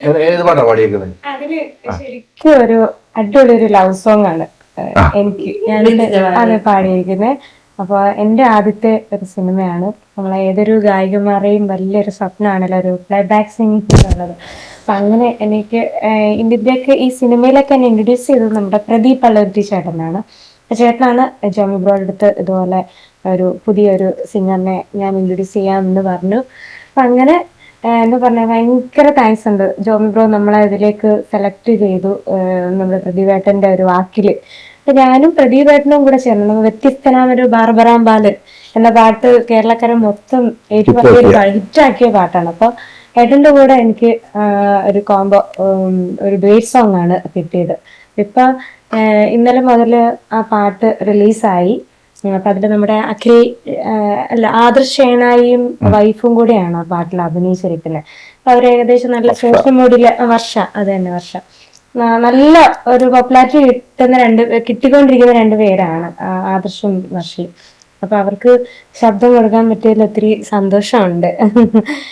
ഏത് പാട്ടാ പാടിയേക്കുന്നത്? അതില് ശരിക്കും ഒരു അടിപൊളി ഒരു ലവ് സോങ് ആണ് എനിക്ക് അത് പാടിയിരിക്കുന്നത്. അപ്പൊ എന്റെ ആദ്യത്തെ ഒരു സിനിമയാണ്. നമ്മളെ ഏതൊരു ഗായികമാരെയും വലിയൊരു സ്വപ്നമാണല്ലോ ഒരു പ്ലേ ബാക്ക് സിംഗിങ് എന്നുള്ളത്. അപ്പൊ അങ്ങനെ എനിക്ക് ഇതിന്റെയൊക്കെ ഈ സിനിമയിലൊക്കെ എന്നെ ഇൻട്രൊഡ്യൂസ് ചെയ്തത് നമ്മുടെ പ്രദീപ് പള്ളവറ്റി ചേട്ടനാണ്. ചേട്ടനാണ് ജോമി ബ്രോയുടെ അടുത്ത് ഇതുപോലെ ഒരു പുതിയൊരു സിംഗറിനെ ഞാൻ ഇൻട്രൊഡ്യൂസ് ചെയ്യാമെന്ന് പറഞ്ഞു. അപ്പൊ അങ്ങനെ എന്താ പറഞ്ഞ ഭയങ്കര താങ്ക്സ് ഉണ്ട് ജോമി ബ്രോ നമ്മളെ ഇതിലേക്ക് സെലക്ട് ചെയ്തു നമ്മുടെ പ്രദീപേട്ടന്റെ ഒരു വാക്കില്. അപ്പൊ ഞാനും പ്രദീപേട്ടനും കൂടെ ചേർന്നു വ്യത്യസ്തനാമൊരു ബാർബറാം ബാല് എന്ന പാട്ട് കേരളക്കര മൊത്തം ഏറ്റുപറഞ്ഞൊരു ഹിറ്റാക്കിയ പാട്ടാണ്. അപ്പൊ ഏട്ടന്റെ കൂടെ എനിക്ക് ഒരു കോംബോ ഒരു ഡുവേറ്റ് സോങ് ആണ് കിട്ടിയത്. ഇപ്പൊ ഇന്നലെ മുതല് ആ പാട്ട് റിലീസായി. അപ്പൊ അതില് നമ്മുടെ അഖിൽ അല്ല ആദർശ് ഷേണായിയും വൈഫും കൂടെയാണ് ആ പാട്ടിൽ അഭിനയിച്ചിരിക്കുന്നത്. അപ്പൊ അവര് ഏകദേശം നല്ല സോഷ്യൽ മീഡിയയിലെ വർഷ അത് തന്നെ വർഷ നല്ല ഒരു പോപ്പുലാരിറ്റി കിട്ടിക്കൊണ്ടിരിക്കുന്ന രണ്ടുപേരാണ് ആദർശും വർഷയും. അപ്പൊ അവർക്ക് ശബ്ദം കൊടുക്കാൻ പറ്റിയതിൽ ഒത്തിരി സന്തോഷമുണ്ട്.